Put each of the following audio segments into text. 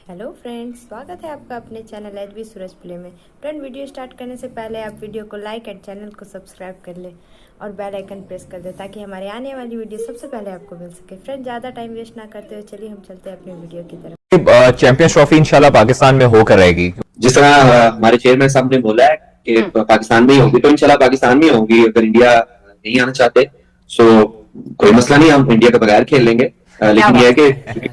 Hello friends, स्वागत है आपका अपने चैनल एचबी सूरज प्ले में। फ्रेंड, वीडियो स्टार्ट करने से पहले आप वीडियो को लाइक एंड चैनल को सब्सक्राइब कर ले और बेल आइकन प्रेस कर दे ताकि हमारे आने वाली वीडियो सबसे पहले आपको मिल सके। फ्रेंड, ज़्यादा टाइम वेस्ट ना करते हुए चलिए हम चलते हैं अपनी वीडियो की तरफ। चैंपियंस ट्रॉफी इंशाल्लाह पाकिस्तान में होकर रहेगी। जिस तरह हमारे चेयरमैन साहब ने बोला है कि पाकिस्तान में ही होगी, तो इंशाल्लाह पाकिस्तान में ही होगी। अगर इंडिया नहीं आना चाहते सो कोई मसला नहीं, हम इंडिया के बगैर खेल लेंगे। लेकिन यह है कि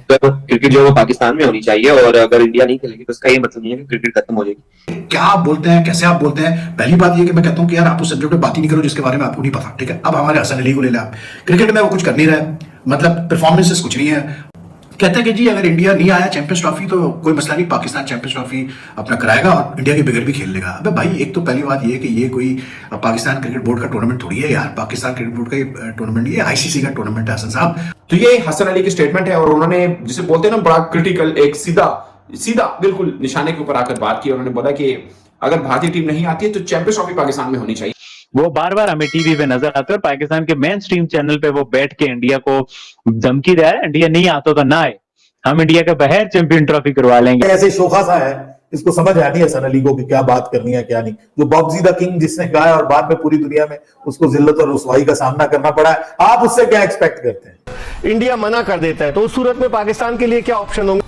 क्रिकेट जो है पाकिस्तान में होनी चाहिए, और अगर इंडिया नहीं खेलेगी तो इसका ये मतलब नहीं है कि क्रिकेट खत्म हो जाएगी। क्या आप बोलते हैं, कैसे आप बोलते हैं? पहली बात ये कि मैं कहता हूं कि यार आप उस सब्जेक्ट पे बात ही नहीं करो जिसके बारे में आपको नहीं पता, ठीक है? अब हमारे हसन अली को ले लें आप, क्रिकेट में वो कुछ कर नहीं रहे, मतलब परफॉर्मेंसेस कुछ नहीं है। कहते हैं कि जी अगर इंडिया नहीं आया चैंपियंस ट्रॉफी तो कोई मसला नहीं, पाकिस्तान चैंपियंस ट्रॉफी अपना कराएगा और इंडिया के बगैर भी खेल लेगा। अबे भाई, एक तो पहली बात ये है कि ये कोई पाकिस्तान क्रिकेट बोर्ड का टूर्नामेंट थोड़ी है यार। पाकिस्तान क्रिकेट बोर्ड का टूर्नामेंट, ये आईसीसी का टूर्नामेंट है हसन साहब। तो ये हसन अली की स्टेटमेंट है और उन्होंने जिसे बोलते हैं ना बड़ा क्रिटिकल, एक सीधा बिल्कुल निशाने के ऊपर आकर बात की। उन्होंने बोला कि अगर भारतीय टीम नहीं आती है तो चैंपियंस ट्रॉफी पाकिस्तान में होनी चाहिए। वो बार बार हमें टीवी पे नजर आते हैं और पाकिस्तान के मेन स्ट्रीम चैनल पे वो बैठ के इंडिया को धमकी दे रहा है, इंडिया नहीं आता तो ना आए, हम इंडिया के बगैर चैंपियन ट्रॉफी करवा लेंगे। ऐसे शोखा सा है, इसको समझ आनी है हसन अली को कि क्या बात करनी है क्या नहीं। जो बॉक्सी द किंग जिसने कहा है और बाद में पूरी दुनिया में उसको जिल्लत और रुसवाई का सामना करना पड़ा है, आप उससे क्या एक्सपेक्ट करते हैं? इंडिया मना कर देता है तो उस सूरत में पाकिस्तान के लिए क्या ऑप्शन होंगे?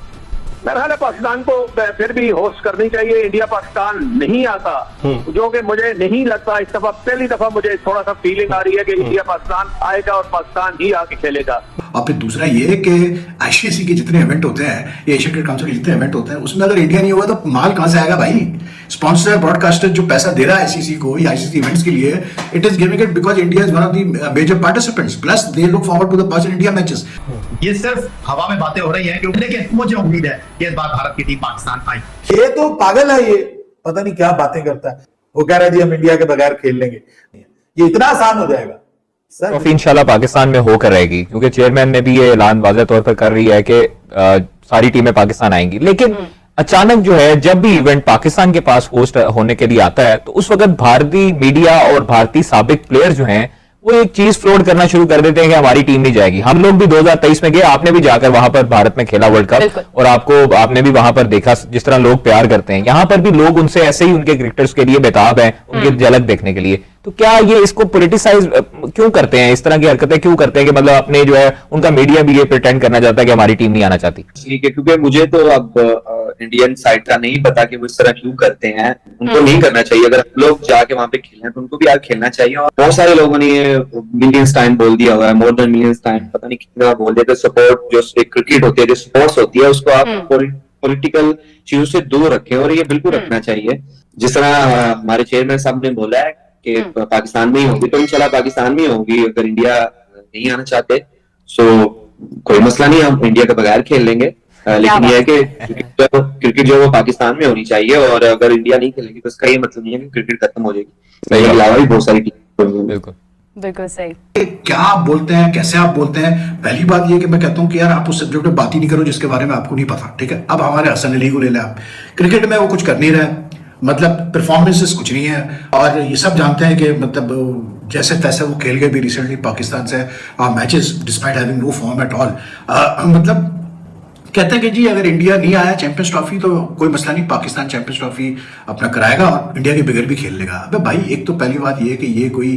मेरा ख्याल है पाकिस्तान को फिर भी होस्ट करनी चाहिए। इंडिया पाकिस्तान नहीं आता, जो कि मुझे नहीं लगता। इस दफा पहली दफा मुझे थोड़ा सा फीलिंग आ रही है कि इंडिया पाकिस्तान आएगा और पाकिस्तान ही आके खेलेगा। और फिर दूसरा ये कि आईसीसी के जितने इवेंट होते हैं, ये एशिया क्रिकेट काउंसिल के जितने इवेंट होते हैं, उसमें अगर इंडिया नहीं होगा तो माल कहां से आएगा भाई? स्पॉन्सर ब्रॉडकास्टर जो पैसा दे रहा है आईसीसी को या आईसीसी इवेंट्स के लिए, it is giving it because India is one of the major participants, plus they look forward to the Pakistan India matches. ये सिर्फ हवा में बातें हो रही हैं, क्योंकि लेकिन मुझे उम्मीद है कि इस बार भारत की टीम पाकिस्तान आई। ये तो पागल है, ये पता नहीं क्या बातें करता है। वो कह रहा है जी हम इंडिया के बगैर खेल लेंगे, ये इतना आसान हो जाएगा सर? ट्रॉफी इंशाल्लाह पाकिस्तान में होकर रहेगी, क्योंकि चेयरमैन ने भी ये ऐलान वाज़ेह तौर पर कर रही है कि सारी टीमें पाकिस्तान आएंगी। लेकिन अचानक जो है, जब भी इवेंट पाकिस्तान के पास होस्ट होने के लिए आता है तो उस वक्त भारतीय मीडिया और भारतीय साबिक प्लेयर जो हैं वो एक चीज फ्लोट करना शुरू कर देते हैं कि हमारी टीम नहीं जाएगी। हम लोग भी 2023 में गए, आपने भी जाकर वहां पर भारत में खेला वर्ल्ड कप, और आपने भी वहां पर देखा जिस तरह लोग प्यार करते हैं। यहां पर भी लोग उनसे ऐसे ही उनके क्रिकेटर्स के लिए बेताब हैं, उनकी झलक देखने के लिए। तो क्या ये इसको पॉलिटिसाइज क्यों करते हैं, इस तरह की हरकतें क्यों करते हैं कि मतलब अपने जो है उनका मीडिया भी ये प्रिटेंड करना चाहता है कि हमारी टीम नहीं आना चाहती? ठीक है, क्योंकि मुझे तो अब इंडियन साइड का नहीं पता कि वो इस तरह क्यों करते हैं। उनको नहीं करना चाहिए। अगर लोग जाके वहां पे खेलना है तो उनको भी यार खेलना चाहिए। और बहुत सारे लोगों ने ये मिलियंस टाइम बोल दिया हुआ है, मोर देन मिलियंस टाइम, पता नहीं कितना बोल दिया। सपोर्ट जो क्रिकेट होती है, जो स्पोर्ट्स होती है, उसको आप पॉलिटिकल चीजों से दूर रखें, और ये बिल्कुल रखना चाहिए। जिस तरह हमारे चेयरमैन साहब ने बोला है कि पाकिस्तान में ही होगी, तो इंशाल्लाह पाकिस्तान में ही होगी। अगर इंडिया नहीं आना चाहते सो कोई मसला नहीं, हम इंडिया के बगैर खेल लेंगे। लेकिन यह है कि क्रिकेट जो है वो पाकिस्तान में होनी चाहिए, और अगर इंडिया नहीं खेलेगी तो इसका ये मतलब नहीं है कि क्रिकेट खत्म हो जाएगी। इसके अलावा भी बहुत सारी टीम। बिल्कुल सही। क्या आप बोलते हैं, कैसे आप बोलते हैं? पहली बात ये कि मैं कहता हूं कि यार आप उस सब्जेक्ट पे बात ही नहीं करो जिसके बारे में आपको नहीं पता, ठीक है? अब हमारे हसन अली को ले लें आप, क्रिकेट में वो कुछ कर नहीं रहे, मतलब परफॉर्मेंसेस कुछ नहीं है। और ये सब जानते हैं कि मतलब जैसे तैसे वो खेल गए भी रिसेंटली पाकिस्तान से matches despite having no form at all. मतलब कहते हैं कि जी अगर इंडिया नहीं आया चैंपियंस ट्रॉफी तो कोई मसला नहीं, पाकिस्तान चैंपियंस ट्रॉफी अपना कराएगा और इंडिया के बगैर भी खेल लेगा। अबे भाई, एक तो पहली बात ये है कि ये कोई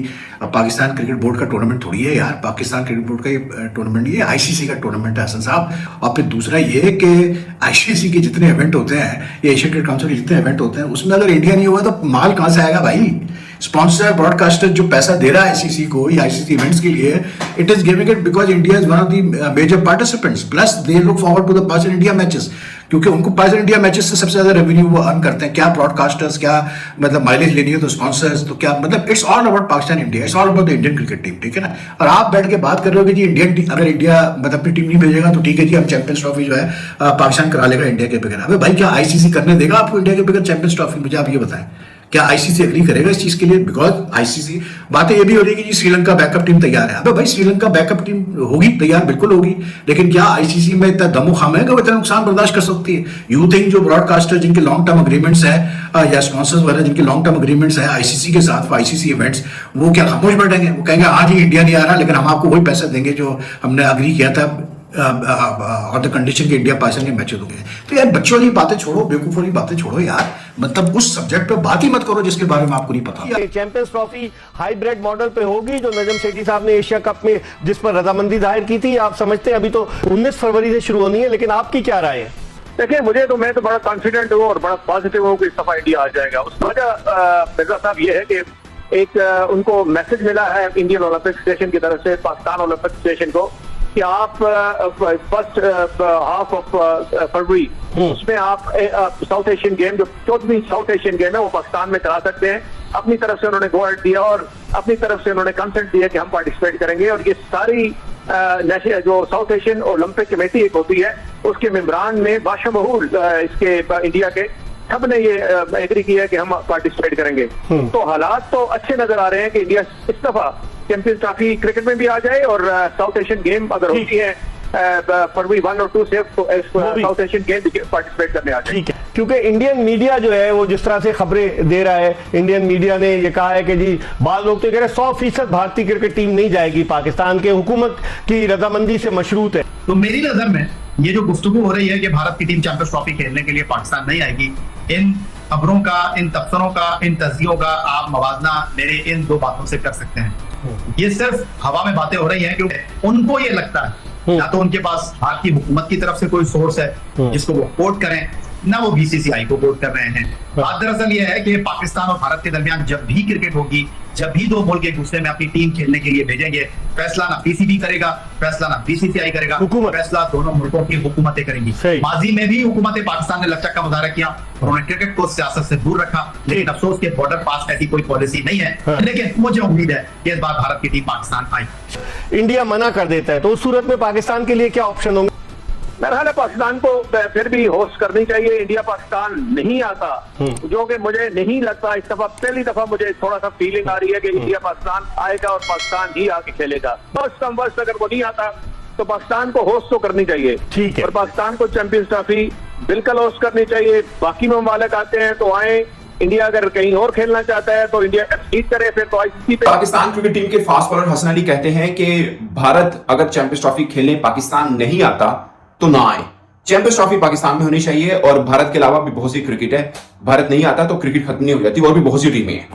पाकिस्तान क्रिकेट बोर्ड का टूर्नामेंट थोड़ी है यार। पाकिस्तान क्रिकेट बोर्ड का ये टूर्नामेंट, ये आईसीसी का टूर्नामेंट है हसन साहब। और फिर दूसरा ये है कि आईसीसी के जितने इवेंट होते हैं, ये एशिया क्रिकेट काउंसिल के जितने इवेंट होते हैं, उसमें अगर इंडिया नहीं होगा तो माल कहां से आएगा भाई? स्पॉन्सर ब्रॉडकास्टर जो पैसा दे रहा है आईसीसी को या आईसीसी इवेंट्स के लिए, it is giving it because India is one of the major participants, plus they look forward to the Pakistan India matches, क्योंकि उनको पाकिस्तान इंडिया मैचेस से सबसे ज्यादा रेवेन्यू वो अर्न करते हैं। क्या ब्रॉडकास्टर्स, क्या मतलब माइलेज लेनी है तो स्पॉन्सर्स, तो क्या मतलब it's all about Pakistan India, it's all about the Indian cricket team, ठीक है ना? और आप बैठ के बात कर रहे हो कि जी इंडियन टीम, अगर इंडिया मतलब अपनी टीम नहीं भेजेगा तो ठीक है जी हम चैंपियंस ट्रॉफी जो है पाकिस्तान करा लेगा इंडिया के बगैर। अबे भाई, क्या आईसीसी करने देगा आपको इंडिया के बगैर चैंपियंस ट्रॉफी? मुझे आप ये बताएं, क्या आईसीसी एग्री करेगा इस चीज के लिए? बिकॉज आईसीसी बातें ये भी हो रही है कि जी श्रीलंका बैकअप टीम तैयार है। अबे भाई, श्रीलंका बैकअप टीम होगी तैयार, बिल्कुल होगी, लेकिन क्या आईसीसी में इतना दमो खाम है कि वो इतना नुकसान बर्दाश्त कर सकती है? यू थिंक जो ब्रॉडकास्टर जिनके लॉन्ग टर्म अग्रीमेंट्स है या स्पॉन्सर्स वगैरह जिनके लॉन्ग टर्म अग्रीमेंट्स है आईसीसी के साथ, आईसीसी इवेंट्स, वो क्या खामोश बैठेंगे? वो कहेंगे हाँ जी इंडिया नहीं आ रहा, लेकिन हम आपको वही पैसा देंगे जो हमने अग्री किया था और द कंडीशन के इंडिया पाकिस्तान के मैचेस होंगे। तो यार बच्चों वाली बातें छोड़ो, बेवकूफ वाली बातें छोड़ो यार, मतलब उस सब्जेक्ट पे बात ही मत करो जिसके बारे में आपको नहीं पता। चैंपियंस ट्रॉफी हाइब्रिड मॉडल पे होगी जो नजम सेठी साहब ने एशिया कप में जिस पर रजामंदी जाहिर की थी, आप समझते हैं अभी तो 19 फरवरी से शुरू होनी है, लेकिन आपकी क्या राय है? देखिए मैं तो बड़ा कॉन्फिडेंट हूँ और बड़ा पॉजिटिव हूँ कि इस दफा इंडिया आ जाएगा। उसकी वजह मिर्जा साहब ये है कि एक उनको मैसेज मिला है इंडियन ओलंपिक स्टेशन की तरफ से पाकिस्तान ओलंपिक स्टेशन को कि आप फर्स्ट हाफ ऑफ फरवरी उसमें आप साउथ एशियन गेम, जो 14वीं साउथ एशियन गेम है, वो पाकिस्तान में करा सकते हैं। अपनी तरफ से उन्होंने गो अहेड दिया और अपनी तरफ से उन्होंने कंसेंट दिया कि हम पार्टिसिपेट करेंगे। और ये सारी जो साउथ एशियन ओलंपिक कमेटी एक होती है उसके मेंबरान में बाशमूल इसके इंडिया के सब ने ये एग्री किया कि हम पार्टिसिपेट करेंगे। तो हालात तो अच्छे नजर आ रहे हैं कि इंडिया इस दफा चैंपियंस ट्रॉफी क्रिकेट में भी आ जाए और साउथ एशियन गेम अगर होती है फरवरी 1 और 2 से साउथ एशियन गेम पार्टिसिपेट करने आ जाए। क्योंकि इंडियन मीडिया जो है वो जिस तरह से खबरें दे रहा है, इंडियन मीडिया ने ये कहा है कि जी बाद लोग तो कह रहे हैं 100% भारतीय क्रिकेट टीम नहीं जाएगी, पाकिस्तान के हुकूमत की रजामंदी से मशरूत है। तो मेरी नजर में ये जो गुफ्तगू हो रही है कि भारत की टीम चैंपियंस ट्रॉफी खेलने के लिए पाकिस्तान नहीं आएगी, इन खबरों का, इन तबसरों का, इन तज्जियों का आप मवाजना मेरे इन दो बातों से कर सकते हैं। ये सिर्फ हवा में बातें हो रही हैं क्योंकि उनको ये लगता है या तो उनके पास भारतीय हुकूमत की तरफ से कोई सोर्स है जिसको वो कोट करें, ना वो बीसीसीआई को कोट कर रहे हैं। बात दरअसल ये है कि पाकिस्तान और भारत के दरमियान जब भी क्रिकेट होगी, जब भी दो मुल्क एक दूसरे में अपनी टीम खेलने के लिए भेजेंगे, फैसला ना पीसीबी करेगा, फैसला ना बीसीसीआई करेगा, फैसला दोनों मुल्कों की हुकूमतें करेंगी। माजी में भी हुकूमत पाकिस्तान ने लचक का मुजाहरा किया, उन्होंने क्रिकेट को सियासत से दूर रखा, लेकिन अफसोस के बॉर्डर पास ऐसी कोई पॉलिसी नहीं है। लेकिन मुझे उम्मीद है कि इस बार भारत की टीम पाकिस्तान आई। इंडिया मना कर देता है तो उस सूरत में पाकिस्तान के लिए क्या ऑप्शन होंगे? मेरा ख्याल है पाकिस्तान को फिर भी होस्ट करनी चाहिए। इंडिया पाकिस्तान नहीं आता, जो कि मुझे नहीं लगता। इस दफा पहली दफा मुझे थोड़ा सा फीलिंग आ रही है कि इंडिया पाकिस्तान आएगा और पाकिस्तान ही आके खेलेगा। फर्स्ट कम फर्स्ट अगर वो नहीं आता तो पाकिस्तान को होस्ट तो करनी चाहिए। ठीक है, और पाकिस्तान को चैंपियंस ट्रॉफी बिल्कुल होस्ट करनी चाहिए। बाकी ममालिक आते हैं तो आए, इंडिया अगर कहीं और खेलना चाहता है तो इंडिया ठीक करे, फिर तो आईसीसी पे। पाकिस्तान क्रिकेट टीम के फास्ट बॉलर हसन अली कहते हैं कि भारत अगर चैंपियंस ट्रॉफी खेलने पाकिस्तान नहीं आता तो ना आए, चैंपियंस ट्रॉफी पाकिस्तान में होनी चाहिए। और भारत के अलावा भी बहुत सी क्रिकेट है, भारत नहीं आता तो क्रिकेट खत्म नहीं हो जाती, और भी बहुत सी टीमें हैं।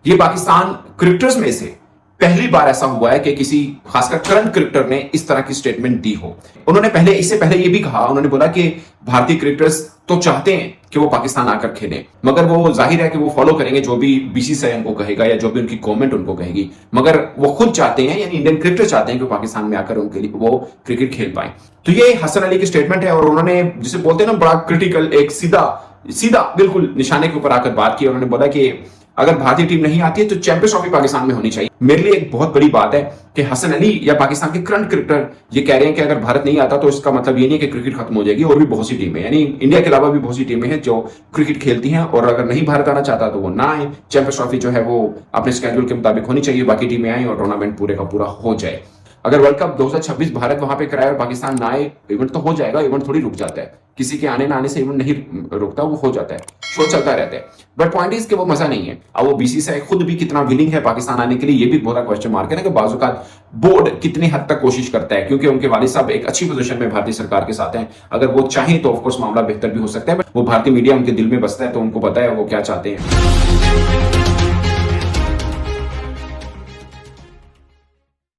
ये पाकिस्तान क्रिकेटर्स में से पहली बार ऐसा हुआ है कि किसी खासकर करंट क्रिकेटर ने इस तरह की स्टेटमेंट दी हो। उन्होंने इससे पहले ये भी कहा, उन्होंने बोला कि भारतीय क्रिकेटर्स तो चाहते हैं कि वो पाकिस्तान आकर खेलें, मगर वो जाहिर है कि वो फॉलो करेंगे जो भी बीसीसीआई उनको कहेगा या जो भी उनकी गवर्नमेंट उनको कहेगी, मगर वो खुद चाहते हैं, यानी इंडियन क्रिकेटर चाहते हैं कि पाकिस्तान में आकर उनके लिए वो क्रिकेट खेल पाए। तो ये हसन अली की स्टेटमेंट है और उन्होंने जिसे बोलते हैं ना बड़ा क्रिटिकल, एक सीधा बिल्कुल निशाने के ऊपर आकर बात की। उन्होंने बोला कि अगर भारतीय टीम नहीं आती है तो चैंपियंस ट्रॉफी पाकिस्तान में होनी चाहिए। मेरे लिए एक बहुत बड़ी बात है कि हसन अली या पाकिस्तान के करंट क्रिकेटर ये कह रहे हैं कि अगर भारत नहीं आता तो इसका मतलब ये नहीं कि क्रिकेट खत्म हो जाएगी, और भी बहुत सी टीमें, यानी इंडिया के अलावा भी बहुत सी टीमें हैं जो क्रिकेट खेलती हैं, और अगर नहीं भारत आना चाहता तो वो ना आए। चैंपियंस ट्रॉफी जो है वो अपने स्केड्यूल के मुताबिक होनी चाहिए, बाकी टीमें आए और टूर्नामेंट पूरे का पूरा हो जाए। अगर वर्ल्ड कप 2026 भारत वहां पे कराए और पाकिस्तान ना आए, इवेंट तो हो जाएगा, इवेंट थोड़ी रुक जाता है, किसी के आने ना आने से इवेंट नहीं रुकता, वो हो जाता है, शो चलता रहता है। बट पॉइंट इज कि वो मजा नहीं है। अब वो बीसीसीआई खुद भी कितना विलिंग है पाकिस्तान आने के लिए, ये भी बहुत क्वेश्चन मार्क है ना, कि बाजुकात बोर्ड कितने हद तक कोशिश करता है, क्योंकि उनके वालिद साहब एक अच्छी पोजीशन में भारतीय सरकार के साथ हैं। अगर वो चाहें तो ऑफकोर्स मामला बेहतर भी हो सकता है, बट वो भारतीय मीडिया उनके दिल में बसता है तो उनको पता है वो क्या चाहते हैं।